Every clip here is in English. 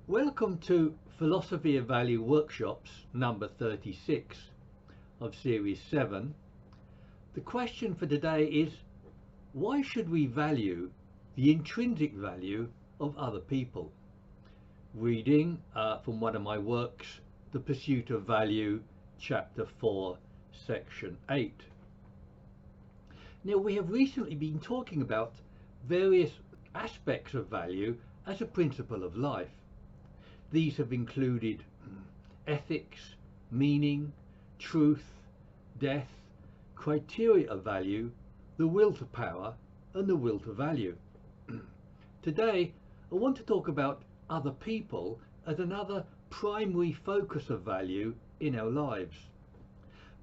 Welcome to Philosophy of Value Workshops number 36 of Series 7. The question for today is, why should we value the intrinsic value of other people? Reading from one of my works, The Pursuit of Value, Chapter 4, Section 8. Now, we have recently been talking about various aspects of value as a principle of life. These have included ethics, meaning, truth, death, criteria of value, the will to power, and the will to value. Today, I want to talk about other people as another primary focus of value in our lives.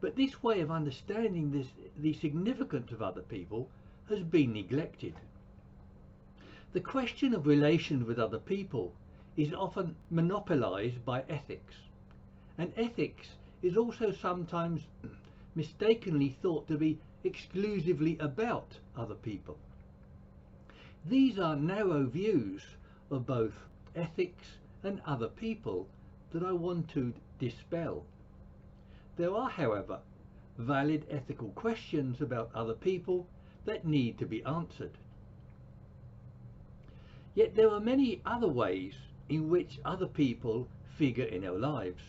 But this way of understanding the significance of other people has been neglected. The question of relations with other people is often monopolized by ethics, and ethics is also sometimes mistakenly thought to be exclusively about other people. These are narrow views of both ethics and other people that I want to dispel. There are, however, valid ethical questions about other people that need to be answered. Yet there are many other ways in which other people figure in our lives.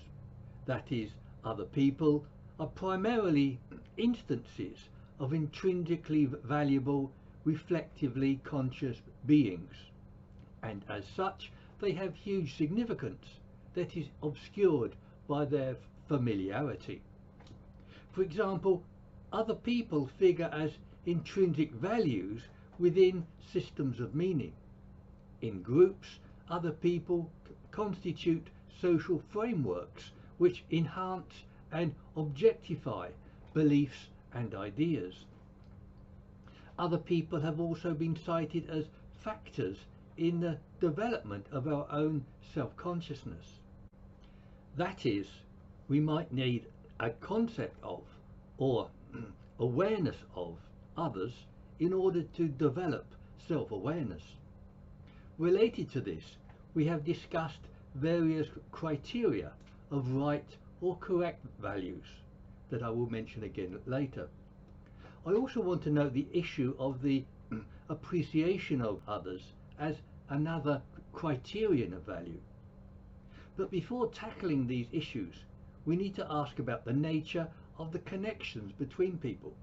That is, other people are primarily instances of intrinsically valuable, reflectively conscious beings, and as such they have huge significance that is obscured by their familiarity. For example, other people figure as intrinsic values within systems of meaning. In groups, other people constitute social frameworks which enhance and objectify beliefs and ideas. Other people have also been cited as factors in the development of our own self-consciousness. That is, we might need a concept of or awareness of others in order to develop self-awareness. Related to this, we have discussed various criteria of right or correct values that I will mention again later. I also want to note the issue of the appreciation of others as another criterion of value. But before tackling these issues, we need to ask about the nature of the connections between people.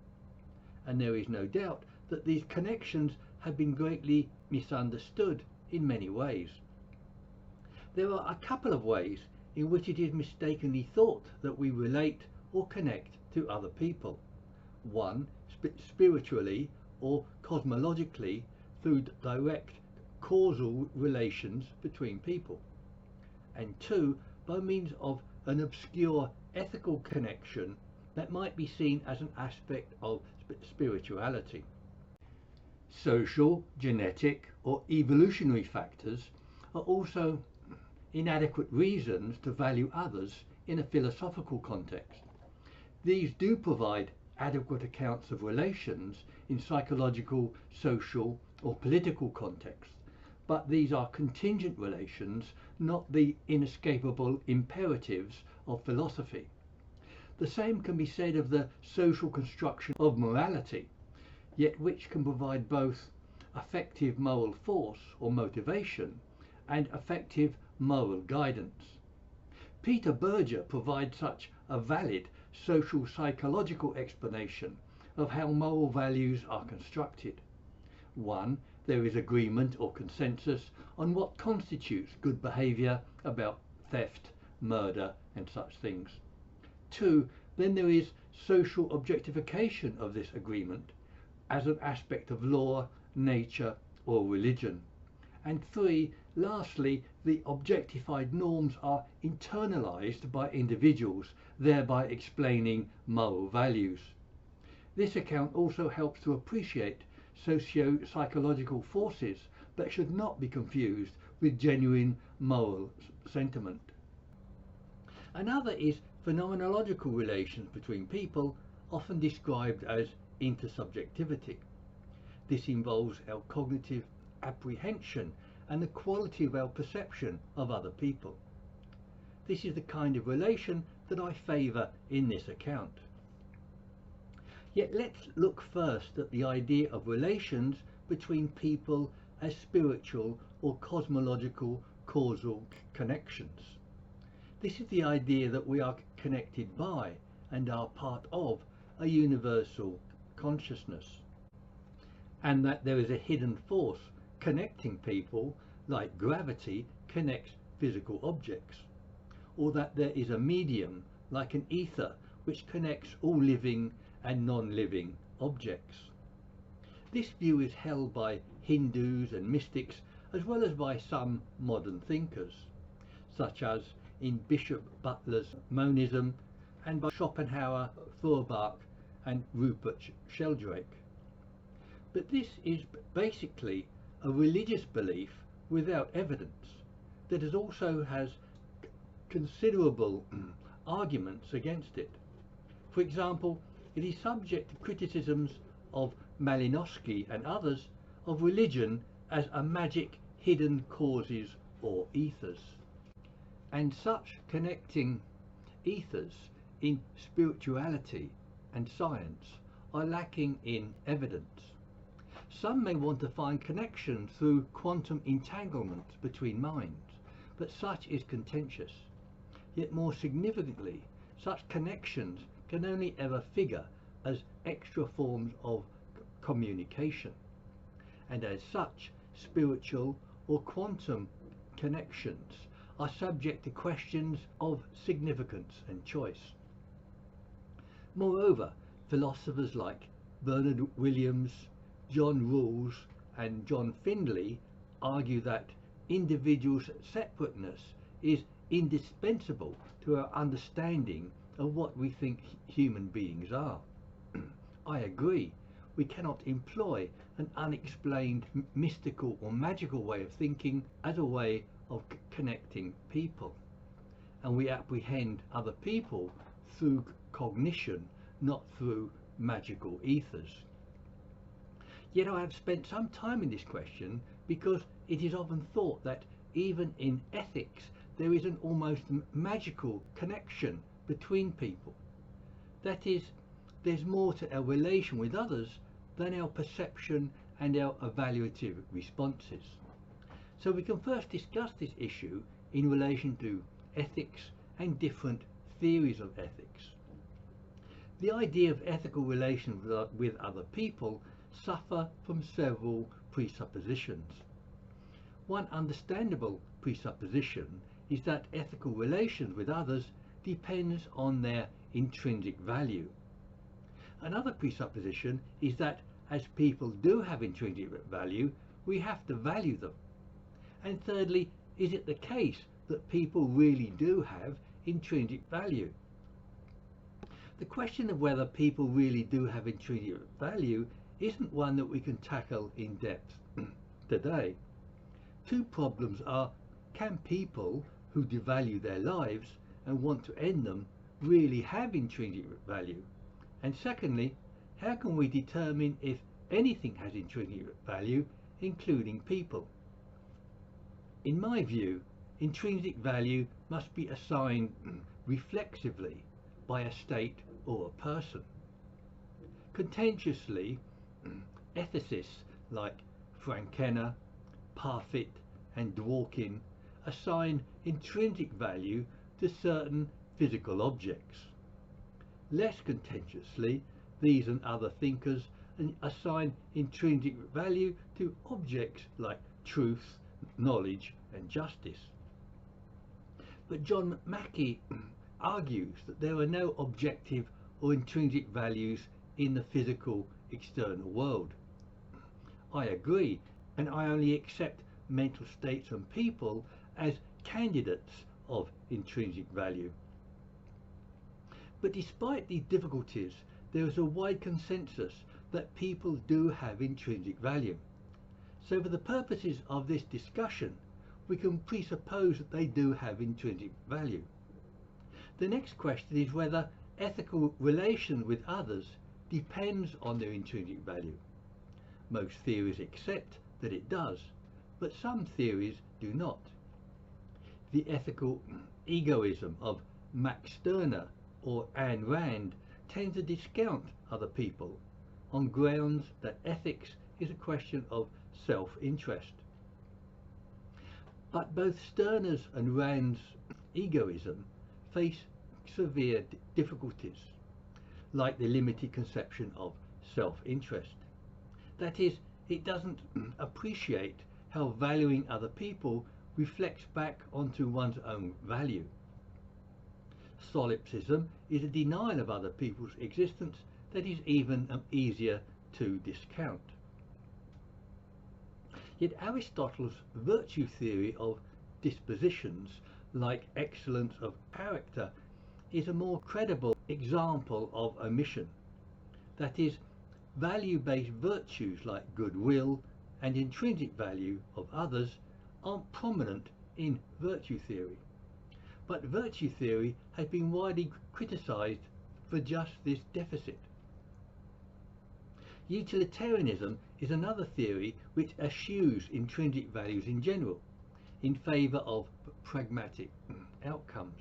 And there is no doubt that these connections have been greatly misunderstood in many ways. There are a couple of ways in which it is mistakenly thought that we relate or connect to other people. One, spiritually or cosmologically through direct causal relations between people. And two, by means of an obscure ethical connection that might be seen as an aspect of spirituality. Social, genetic, or evolutionary factors are also inadequate reasons to value others in a philosophical context. These do provide adequate accounts of relations in psychological, social, or political contexts, but these are contingent relations, not the inescapable imperatives of philosophy. The same can be said of the social construction of morality, yet which can provide both effective moral force or motivation and effective moral guidance. Peter Berger provides such a valid social psychological explanation of how moral values are constructed. 1. There is agreement or consensus on what constitutes good behaviour about theft, murder, and such things. 2. Then there is social objectification of this agreement as an aspect of law, nature, or religion. And 3. Lastly, the objectified norms are internalized by individuals, thereby explaining moral values. This account also helps to appreciate socio-psychological forces that should not be confused with genuine moral sentiment. Another is phenomenological relations between people, often described as intersubjectivity. This involves our cognitive apprehension and the quality of our perception of other people. This is the kind of relation that I favour in this account. Yet let's look first at the idea of relations between people as spiritual or cosmological causal connections. This is the idea that we are connected by and are part of a universal consciousness, and that there is a hidden force connecting people, like gravity connects physical objects, or that there is a medium, like an ether, which connects all living and non-living objects. This view is held by Hindus and mystics, as well as by some modern thinkers, such as in Bishop Butler's monism, and by Schopenhauer, Feuerbach and Rupert Sheldrake. But this is basically a religious belief without evidence that also has considerable arguments against it. For example, it is subject to criticisms of Malinowski and others of religion as a magic hidden causes or ethers. And such connecting ethers in spirituality and science are lacking in evidence. Some may want to find connection through quantum entanglement between minds, but such is contentious. Yet more significantly, such connections can only ever figure as extra forms of communication, and as such, spiritual or quantum connections are subject to questions of significance and choice. Moreover, philosophers like Bernard Williams, John Rawls and John Findlay argue that individuals' separateness is indispensable to our understanding of what we think human beings are. I agree, we cannot employ an unexplained mystical or magical way of thinking as a way of connecting people, and we apprehend other people through cognition, not through magical ethers. Yet I have spent some time in this question because it is often thought that even in ethics there is an almost magical connection between people. That is, there's more to our relation with others than our perception and our evaluative responses. So we can first discuss this issue in relation to ethics and different theories of ethics. The idea of ethical relations with other people suffer from several presuppositions. One understandable presupposition is that ethical relations with others depends on their intrinsic value. Another presupposition is that as people do have intrinsic value, we have to value them. And thirdly, is it the case that people really do have intrinsic value? The question of whether people really do have intrinsic value isn't one that we can tackle in depth today. Two problems are: can people who devalue their lives and want to end them really have intrinsic value? And secondly, how can we determine if anything has intrinsic value, including people? In my view, intrinsic value must be assigned reflexively by a state or a person. Contentiously, ethicists like Frankena, Parfit and Dworkin assign intrinsic value to certain physical objects. Less contentiously, these and other thinkers assign intrinsic value to objects like truth, knowledge and justice. But John Mackey argues that there are no objective or intrinsic values in the physical external world. I agree, and I only accept mental states and people as candidates of intrinsic value. But despite these difficulties, there is a wide consensus that people do have intrinsic value. So for the purposes of this discussion, we can presuppose that they do have intrinsic value. The next question is whether ethical relation with others depends on their intrinsic value. Most theories accept that it does, but some theories do not. The ethical egoism of Max Stirner or Ayn Rand tends to discount other people on grounds that ethics is a question of self-interest. But both Stirner's and Rand's egoism face severe difficulties, like the limited conception of self-interest. That is, it doesn't appreciate how valuing other people reflects back onto one's own value. Solipsism is a denial of other people's existence that is even easier to discount. Yet Aristotle's virtue theory of dispositions, like excellence of character, is a more credible example of omission. That is, value-based virtues like goodwill and intrinsic value of others aren't prominent in virtue theory. But virtue theory has been widely criticized for just this deficit. Utilitarianism is another theory which eschews intrinsic values in general, in favor of pragmatic outcomes.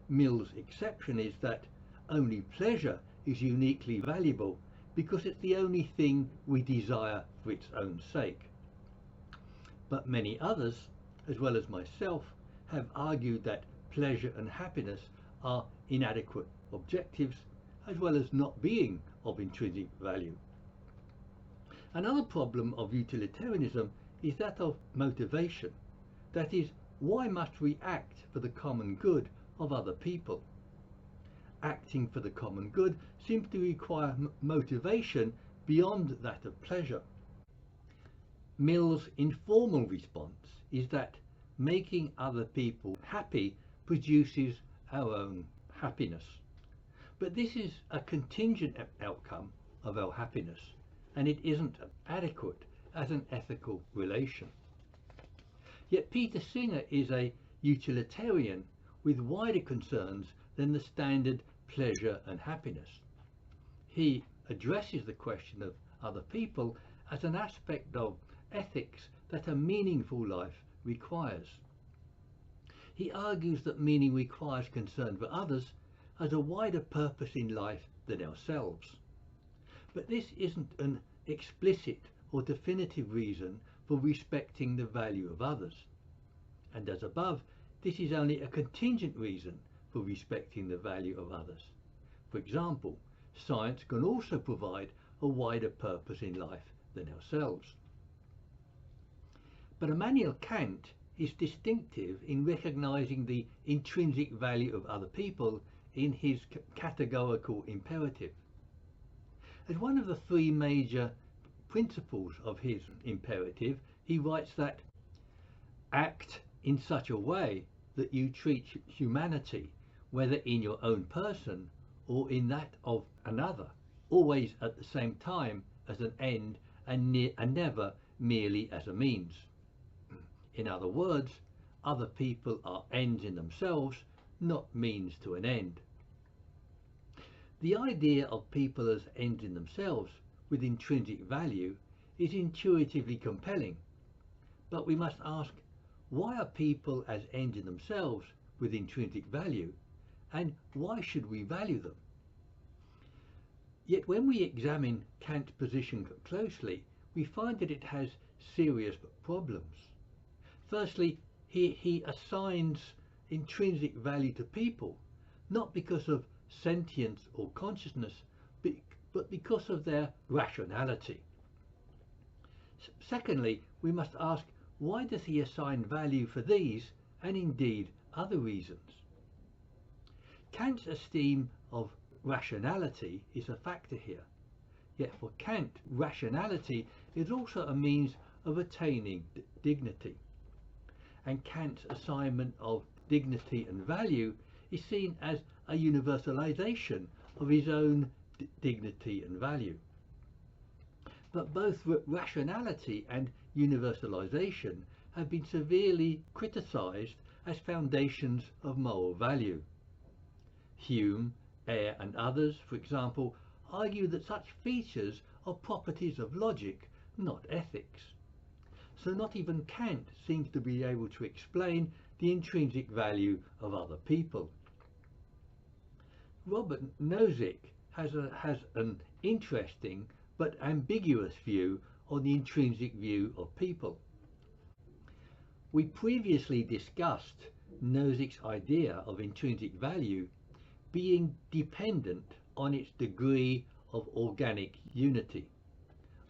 Mill's exception is that only pleasure is uniquely valuable because it's the only thing we desire for its own sake. But many others, as well as myself, have argued that pleasure and happiness are inadequate objectives, as well as not being of intrinsic value. Another problem of utilitarianism is that of motivation. That is, why must we act for the common good of other people? Acting for the common good seems to require motivation beyond that of pleasure. Mill's informal response is that making other people happy produces our own happiness. But this is a contingent outcome of our happiness, and it isn't adequate as an ethical relation. Yet Peter Singer is a utilitarian with wider concerns than the standard pleasure and happiness. He addresses the question of other people as an aspect of ethics that a meaningful life requires. He argues that meaning requires concern for others as a wider purpose in life than ourselves. But this isn't an explicit or definitive reason for respecting the value of others. And as above, this is only a contingent reason for respecting the value of others. For example, science can also provide a wider purpose in life than ourselves. But Immanuel Kant is distinctive in recognizing the intrinsic value of other people in his categorical imperative. As one of the three major principles of his imperative, he writes that act in such a way that you treat humanity, whether in your own person or in that of another, always at the same time as an end and never merely as a means. In other words, other people are ends in themselves, not means to an end. The idea of people as ends in themselves with intrinsic value is intuitively compelling, but we must ask, why are people as ends in themselves with intrinsic value, and why should we value them? Yet when we examine Kant's position closely, we find that it has serious problems. Firstly, he assigns intrinsic value to people, not because of sentience or consciousness, but because of their rationality. Secondly, we must ask, why does he assign value for these and indeed other reasons? Kant's esteem of rationality is a factor here. Yet for Kant, rationality is also a means of attaining dignity. And Kant's assignment of dignity and value is seen as a universalization of his own dignity and value. But both rationality and universalization have been severely criticized as foundations of moral value. Hume, Ayer and others, for example, argue that such features are properties of logic, not ethics. so not even Kant seems to be able to explain the intrinsic value of other people. Robert Nozick has an interesting but ambiguous view on the intrinsic view of people. We previously discussed Nozick's idea of intrinsic value being dependent on its degree of organic unity.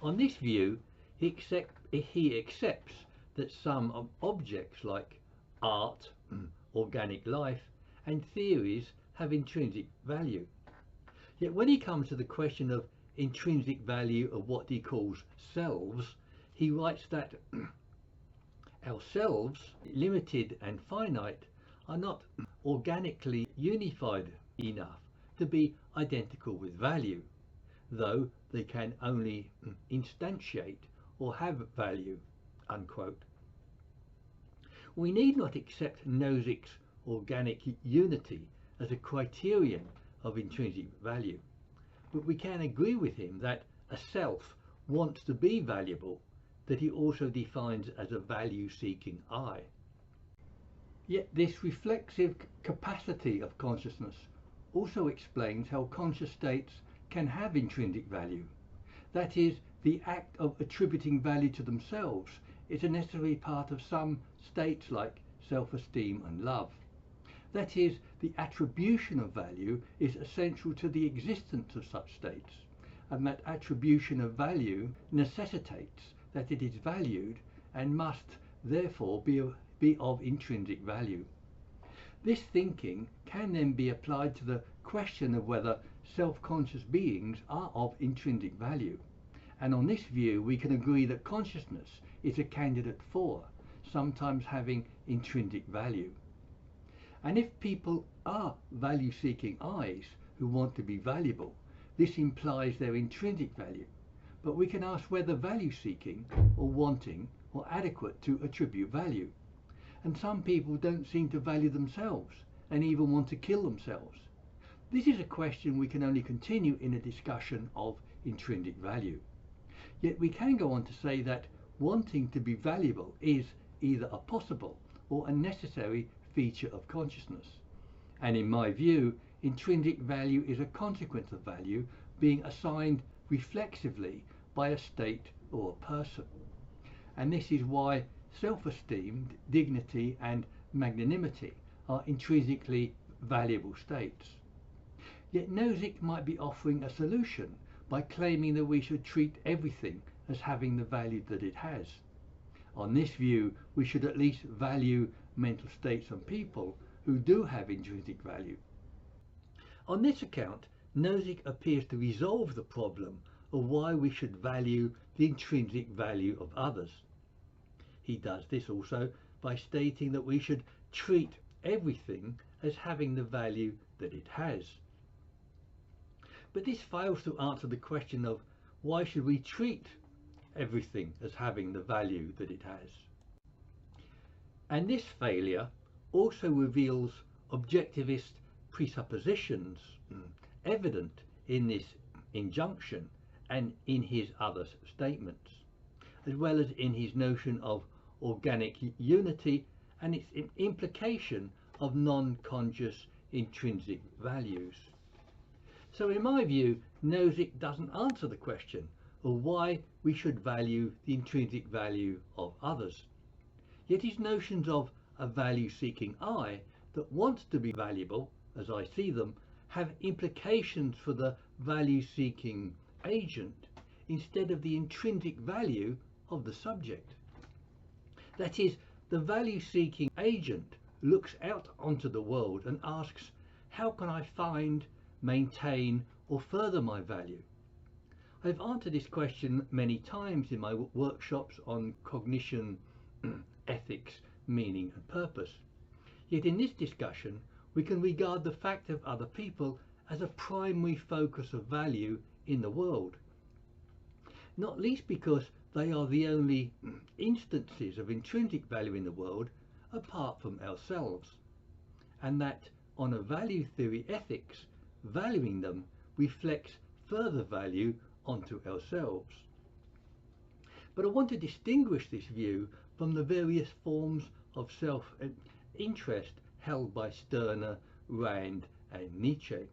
On this view, he accepts that some objects like art, organic life, and theories have intrinsic value. Yet when he comes to the question of intrinsic value of what he calls selves, he writes that ourselves, limited and finite, are not organically unified enough to be identical with value, though they can only instantiate or have value, unquote. We need not accept Nozick's organic unity as a criterion of intrinsic value, but we can agree with him that a self wants to be valuable, that he also defines as a value-seeking I. Yet this reflexive capacity of consciousness also explains how conscious states can have intrinsic value. That is, the act of attributing value to themselves is a necessary part of some states like self-esteem and love. That is, the attribution of value is essential to the existence of such states, and that attribution of value necessitates that it is valued and must therefore be of intrinsic value. This thinking can then be applied to the question of whether self-conscious beings are of intrinsic value, and on this view we can agree that consciousness is a candidate for, sometimes having intrinsic value. And if people are value-seeking I's who want to be valuable, this implies their intrinsic value. But we can ask whether value-seeking or wanting or adequate to attribute value. And some people don't seem to value themselves and even want to kill themselves. This is a question we can only continue in a discussion of intrinsic value. Yet we can go on to say that wanting to be valuable is either a possible or a necessary feature of consciousness. And in my view, intrinsic value is a consequence of value being assigned reflexively by a state or a person. And this is why self-esteem, dignity and magnanimity are intrinsically valuable states. Yet Nozick might be offering a solution by claiming that we should treat everything as having the value that it has. On this view, we should at least value mental states and people who do have intrinsic value. On this account, Nozick appears to resolve the problem of why we should value the intrinsic value of others. He does this also by stating that we should treat everything as having the value that it has. But this fails to answer the question of why should we treat everything as having the value that it has. And this failure also reveals objectivist presuppositions evident in this injunction and in his other statements, as well as in his notion of organic unity and its implication of non-conscious intrinsic values. So in my view, Nozick doesn't answer the question of why we should value the intrinsic value of others. Yet his notions of a value-seeking I that wants to be valuable, as I see them, have implications for the value-seeking agent instead of the intrinsic value of the subject. That is, the value-seeking agent looks out onto the world and asks, how can I find, maintain, or further my value? I've answered this question many times in my workshops on cognition, ethics, meaning and purpose. Yet in this discussion, we can regard the fact of other people as a primary focus of value in the world, not least because they are the only instances of intrinsic value in the world apart from ourselves, and that on a value theory ethics, valuing them reflects further value onto ourselves. But I want to distinguish this view from the various forms of self-interest held by Stirner, Rand and Nietzsche.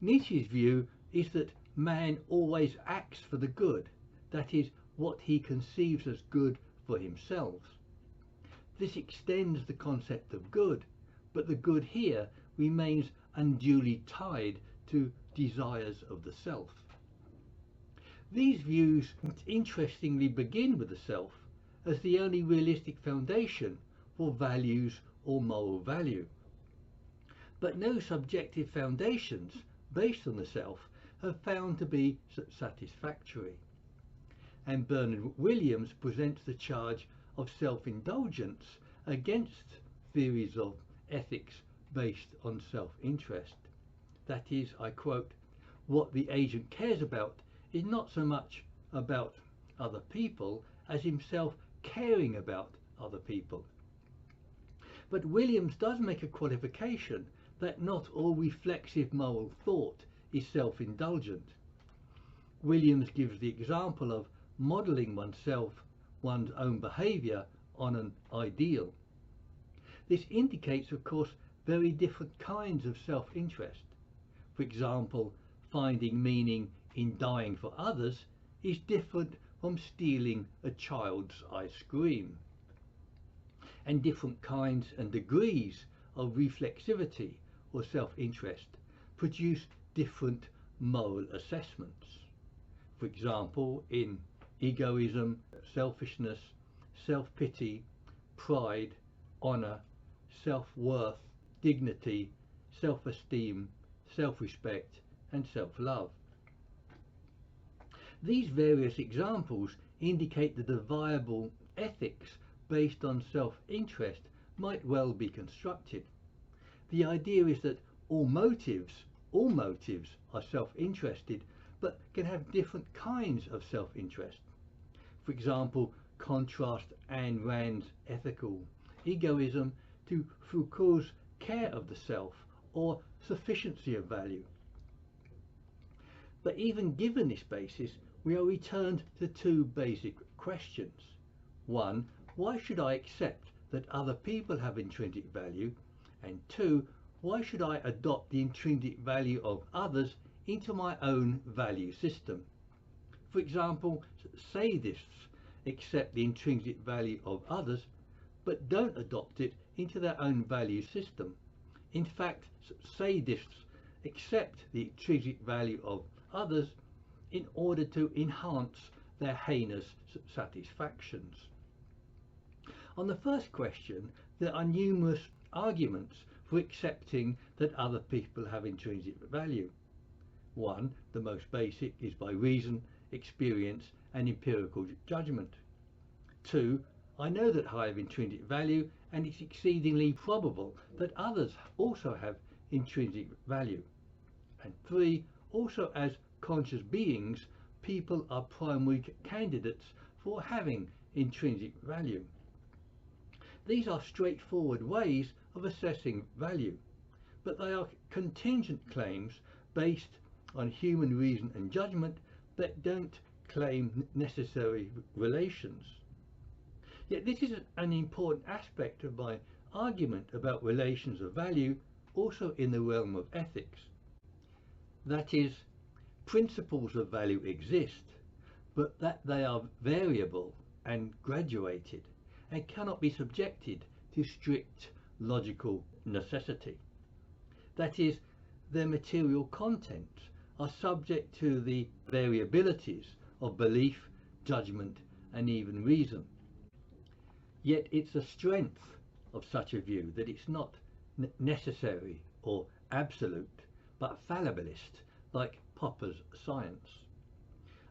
Nietzsche's view is that man always acts for the good, that is, what he conceives as good for himself. This extends the concept of good, but the good here remains unduly tied to desires of the self. These views interestingly begin with the self as the only realistic foundation for values or moral value. But no subjective foundations based on the self have found to be satisfactory. And Bernard Williams presents the charge of self-indulgence against theories of ethics based on self-interest. That is, I quote, "What the agent cares about is not so much about other people as himself caring about other people." But Williams does make a qualification that not all reflexive moral thought is self-indulgent. Williams gives the example of modelling oneself, one's own behaviour on an ideal. This indicates, of course, very different kinds of self-interest. For example, finding meaning in dying for others is different from stealing a child's ice cream. And different kinds and degrees of reflexivity or self-interest produce different moral assessments. For example, in egoism, selfishness, self-pity, pride, honour, self-worth, dignity, self-esteem, self-respect and self-love. These various examples indicate that a viable ethics based on self-interest might well be constructed. The idea is that all motives are self-interested, but can have different kinds of self-interest. For example, contrast Ayn Rand's ethical egoism to Foucault's care of the self or sufficiency of value. But even given this basis, we are returned to two basic questions. One, why should I accept that other people have intrinsic value? And two, why should I adopt the intrinsic value of others into my own value system? For example, sadists accept the intrinsic value of others, but don't adopt it into their own value system. In fact, sadists accept the intrinsic value of others in order to enhance their heinous satisfactions. On the first question, there are numerous arguments for accepting that other people have intrinsic value. One, the most basic, is by reason, experience and empirical judgment. Two, I know that I have intrinsic value and it's exceedingly probable that others also have intrinsic value. And three, also as conscious beings, people are primary candidates for having intrinsic value. These are straightforward ways of assessing value, but they are contingent claims based on human reason and judgment that don't claim necessary relations. Yet this is an important aspect of my argument about relations of value also in the realm of ethics. That is, principles of value exist, but that they are variable and graduated and cannot be subjected to strict logical necessity. That is, their material contents are subject to the variabilities of belief, judgment and even reason. Yet it's a strength of such a view that it's not necessary or absolute, but fallibilist, like Popper's science.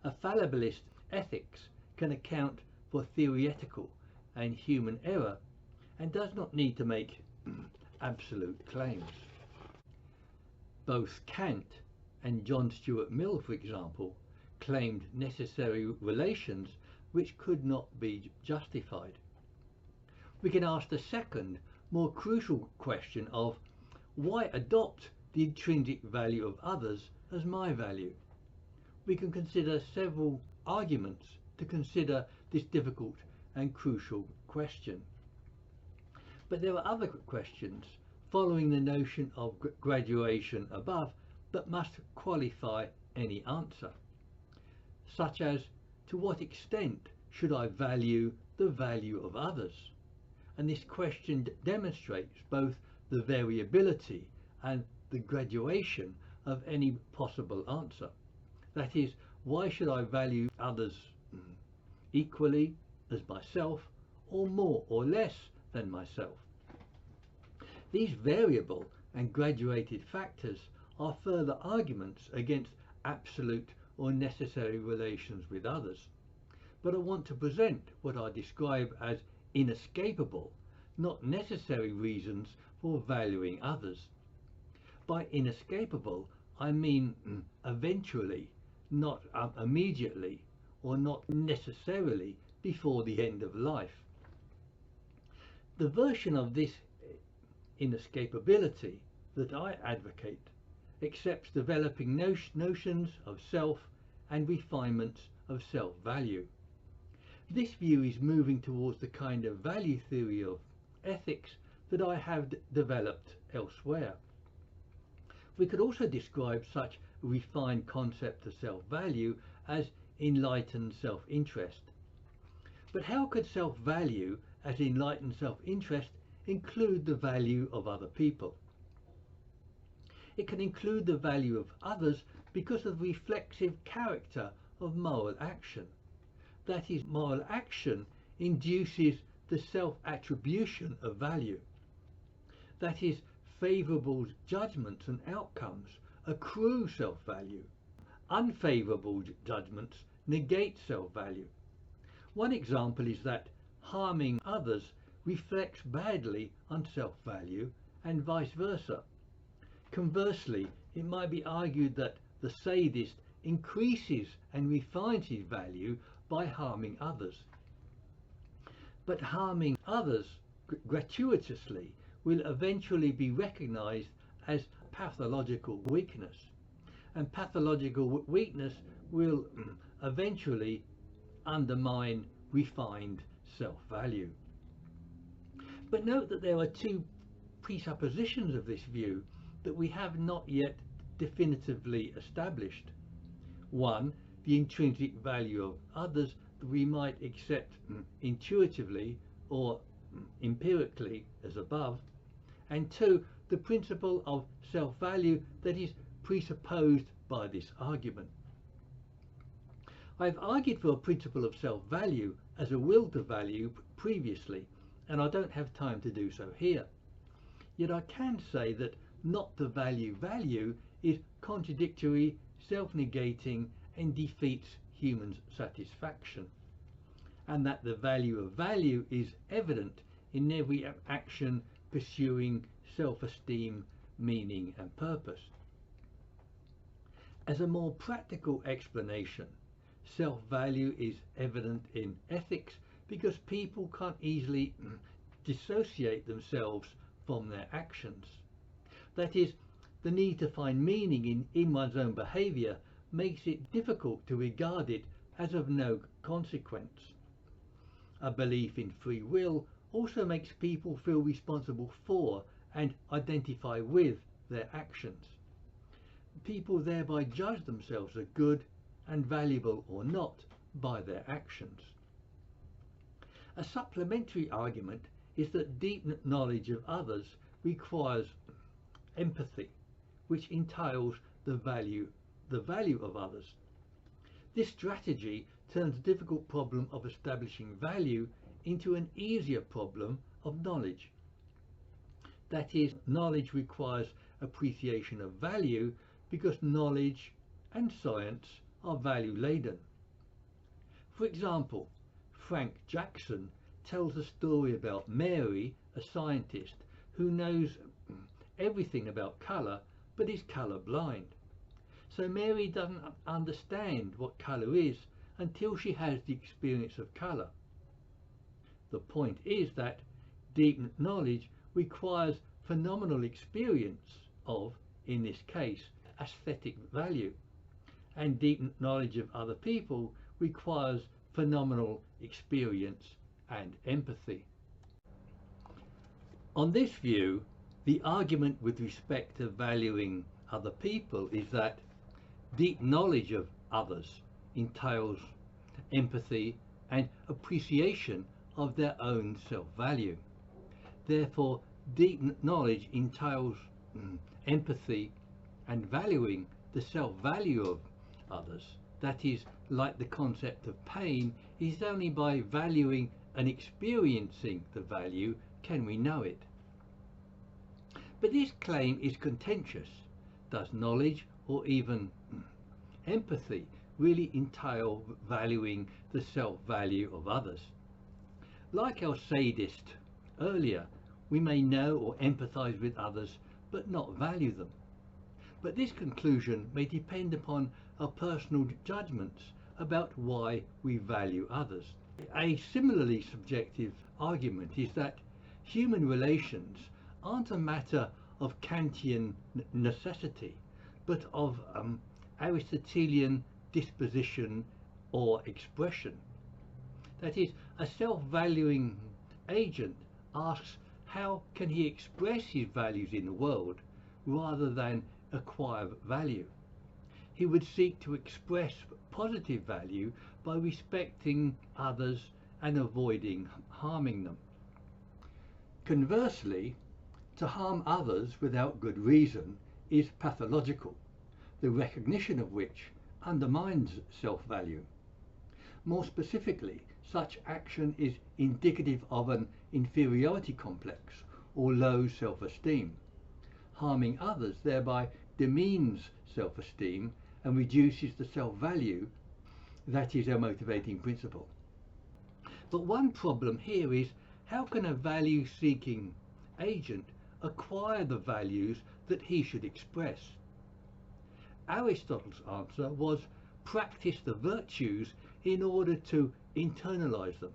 A fallibilist ethics can account for theoretical and human error and does not need to make absolute claims. Both Kant and John Stuart Mill, for example, claimed necessary relations which could not be justified. We can ask the second, more crucial question of why adopt the intrinsic value of others as my value? We can consider several arguments to consider this difficult and crucial question. But there are other questions following the notion of graduation above that must qualify any answer, such as, to what extent should I value the value of others? And this question demonstrates both the variability and the graduation of any possible answer. That is, why should I value others equally as myself, or more or less than myself? These variable and graduated factors are further arguments against absolute or necessary relations with others. But I want to present what I describe as inescapable, not necessary reasons for valuing others. By inescapable, I mean eventually, not immediately, or not necessarily before the end of life. The version of this inescapability that I advocate accepts developing notions of self and refinements of self-value. This view is moving towards the kind of value theory of ethics that I have developed elsewhere. We could also describe such a refined concept of self-value as enlightened self-interest. But how could self-value as enlightened self-interest include the value of other people? It can include the value of others because of the reflexive character of moral action. That is, moral action induces the self-attribution of value. That is, favourable judgments and outcomes accrue self-value. Unfavourable judgments negate self-value. One example is that harming others reflects badly on self-value and vice versa. Conversely, it might be argued that the sadist increases and refines his value by harming others. But harming others gratuitously will eventually be recognized as pathological weakness, and pathological weakness will eventually undermine refined self-value. But note that there are two presuppositions of this view that we have not yet definitively established. One, the intrinsic value of others that we might accept intuitively or empirically as above, and two, the principle of self-value that is presupposed by this argument. I've argued for a principle of self-value as a will to value previously, and I don't have time to do so here. Yet I can say that not to value value is contradictory, self-negating, and defeats human satisfaction, and that the value of value is evident in every action pursuing self-esteem, meaning, and purpose. As a more practical explanation, self-value is evident in ethics because people can't easily dissociate themselves from their actions. That is, the need to find meaning in one's own behaviour makes it difficult to regard it as of no consequence. A belief in free will also makes people feel responsible for and identify with their actions. People thereby judge themselves as good and valuable or not by their actions. A supplementary argument is that deep knowledge of others requires empathy, which entails the value of others. This strategy turns the difficult problem of establishing value into an easier problem of knowledge. That is, knowledge requires appreciation of value because knowledge and science are value laden. For example, Frank Jackson tells a story about Mary, a scientist who knows everything about colour but is colour blind. So Mary doesn't understand what colour is until she has the experience of colour. The point is that deep knowledge requires phenomenal experience of, in this case, aesthetic value, and deep knowledge of other people requires phenomenal experience and empathy. On this view, the argument with respect to valuing other people is that deep knowledge of others entails empathy and appreciation of their own self-value. Therefore, deep knowledge entails empathy and valuing the self-value of others. That is, like the concept of pain, is only by valuing and experiencing the value can we know it. But this claim is contentious. Does knowledge or even empathy really entail valuing the self-value of others? Like our sadist earlier, we may know or empathize with others but not value them. But this conclusion may depend upon our personal judgments about why we value others. A similarly subjective argument is that human relations aren't a matter of Kantian necessity, but of Aristotelian disposition or expression. That is, a self-valuing agent asks how can he express his values in the world rather than acquire value. He would seek to express positive value by respecting others and avoiding harming them. Conversely, to harm others without good reason is pathological, the recognition of which undermines self-value. More specifically, such action is indicative of an inferiority complex or low self-esteem. Harming others thereby demeans self-esteem and reduces the self-value that is our motivating principle. But one problem here is, how can a value-seeking agent acquire the values that he should express? Aristotle's answer was practice the virtues in order to internalize them.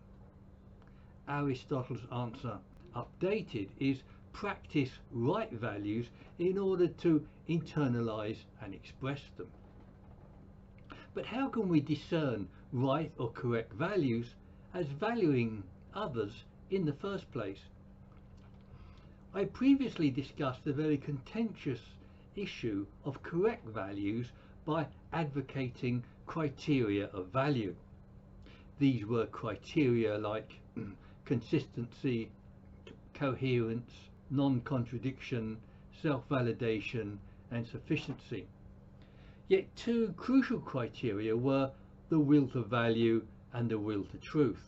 Aristotle's answer, updated, is practice right values in order to internalize and express them. But how can we discern right or correct values as valuing others in the first place? I previously discussed the very contentious issue of correct values by advocating criteria of value. These were criteria like consistency, coherence, non-contradiction, self-validation and sufficiency. Yet two crucial criteria were the will to value and the will to truth.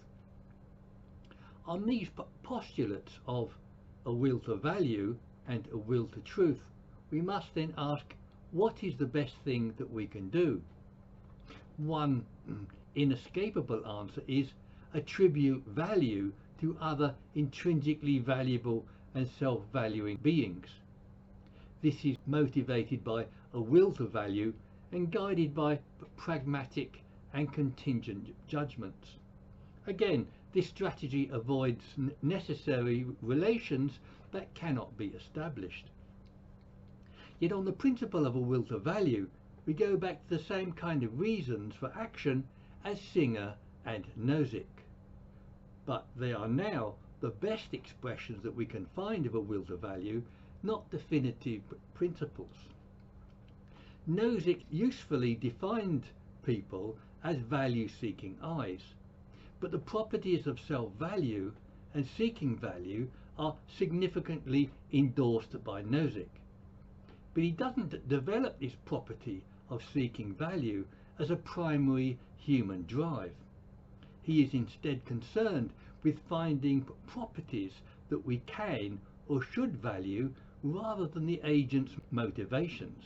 On these postulates of a will to value and a will to truth, we must then ask, what is the best thing that we can do? One inescapable answer is attribute value to other intrinsically valuable and self-valuing beings. This is motivated by a will to value and guided by pragmatic and contingent judgments. Again, this strategy avoids necessary relations that cannot be established. Yet on the principle of a will to value, we go back to the same kind of reasons for action as Singer and Nozick. But they are now the best expressions that we can find of a will to value, not definitive principles. Nozick usefully defined people as value-seeking eyes, but the properties of self-value and seeking value are significantly endorsed by Nozick. But he doesn't develop this property of seeking value as a primary human drive. He is instead concerned with finding properties that we can or should value rather than the agent's motivations.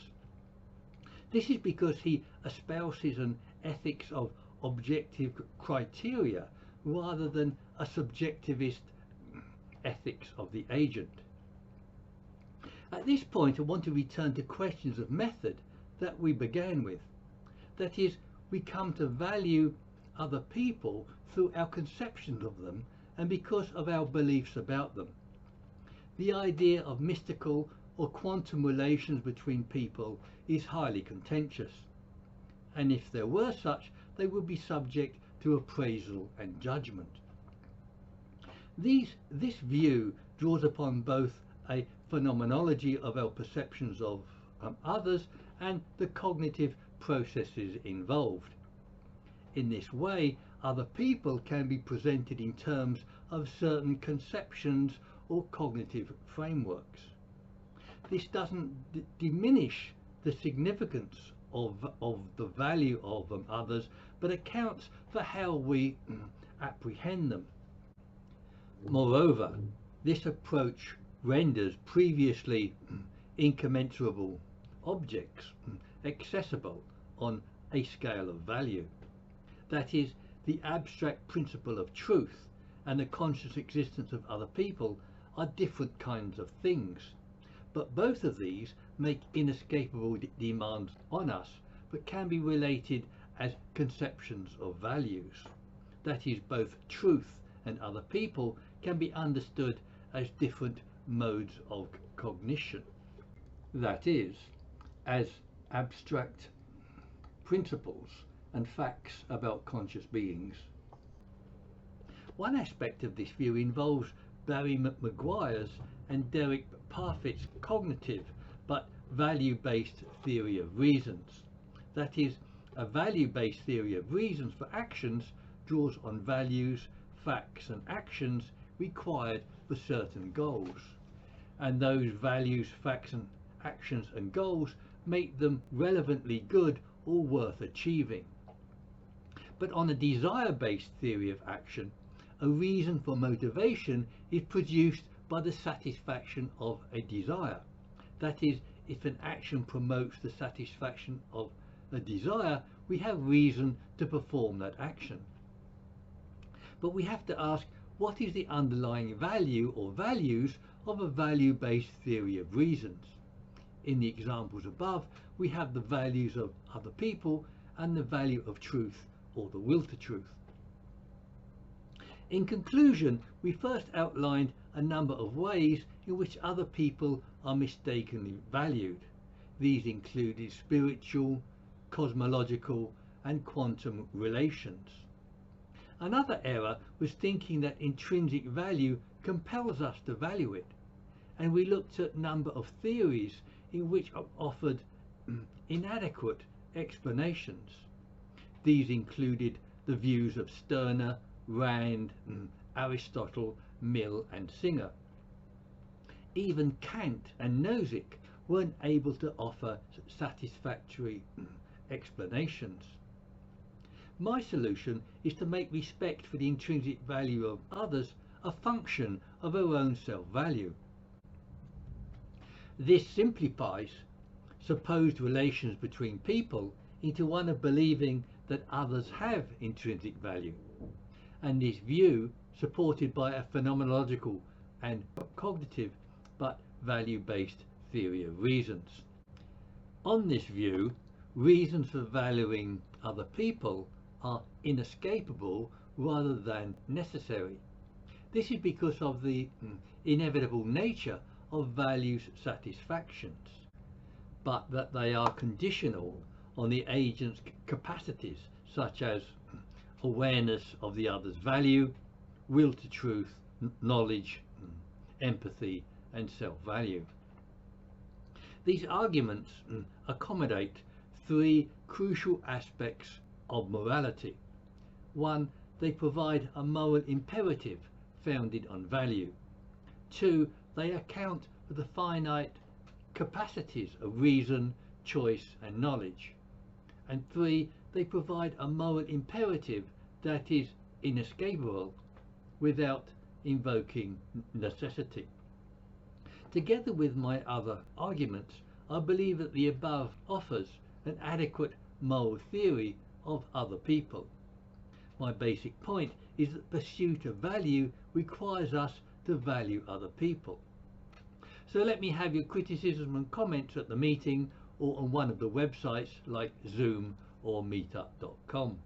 This is because he espouses an ethics of objective criteria rather than a subjectivist ethics of the agent. At this point, I want to return to questions of method that we began with. That is, we come to value other people through our conceptions of them and because of our beliefs about them. The idea of mystical or quantum relations between people is highly contentious, and if there were such, they would be subject to appraisal and judgment. This view draws upon both a phenomenology of our perceptions of others and the cognitive processes involved. In this way, other people can be presented in terms of certain conceptions or cognitive frameworks. This doesn't diminish the significance of the value of others, but accounts for how we apprehend them. Moreover, this approach renders previously incommensurable objects accessible on a scale of value. That is, the abstract principle of truth and the conscious existence of other people are different kinds of things, but both of these make inescapable demands on us, but can be related as conceptions of values. That is, both truth and other people can be understood as different modes of cognition. That is, as abstract principles and facts about conscious beings. One aspect of this view involves Barry McGuire's and Derek Parfit's cognitive but value-based theory of reasons. That is, a value-based theory of reasons for actions draws on values, facts and actions required for certain goals, and those values, facts and actions and goals make them relevantly good or worth achieving. But on a desire-based theory of action, a reason for motivation is produced by the satisfaction of a desire. That is, if an action promotes the satisfaction of a desire, we have reason to perform that action. But we have to ask, what is the underlying value or values of a value-based theory of reasons? In the examples above, we have the values of other people and the value of truth or the will to truth. In conclusion, we first outlined a number of ways in which other people are mistakenly valued. These included spiritual, cosmological and quantum relations. Another error was thinking that intrinsic value compels us to value it, and we looked at a number of theories in which offered inadequate explanations. These included the views of Stirner, Rand, Aristotle, Mill and Singer. Even Kant and Nozick weren't able to offer satisfactory explanations. My solution is to make respect for the intrinsic value of others a function of our own self-value. This simplifies supposed relations between people into one of believing that others have intrinsic value, and this view supported by a phenomenological and cognitive but value-based theory of reasons. On this view, reasons for valuing other people are inescapable rather than necessary. This is because of the inevitable nature of values satisfactions, but that they are conditional on the agent's capacities, such as awareness of the other's value, will to truth, knowledge, empathy and self-value. These arguments accommodate three crucial aspects of morality. One, they provide a moral imperative founded on value. Two, they account for the finite capacities of reason, choice and knowledge. And three, they provide a moral imperative that is inescapable without invoking necessity. Together with my other arguments, I believe that the above offers an adequate moral theory of other people. My basic point is that pursuit of value requires us to value other people. So let me have your criticism and comments at the meeting or on one of the websites like Zoom or meetup.com.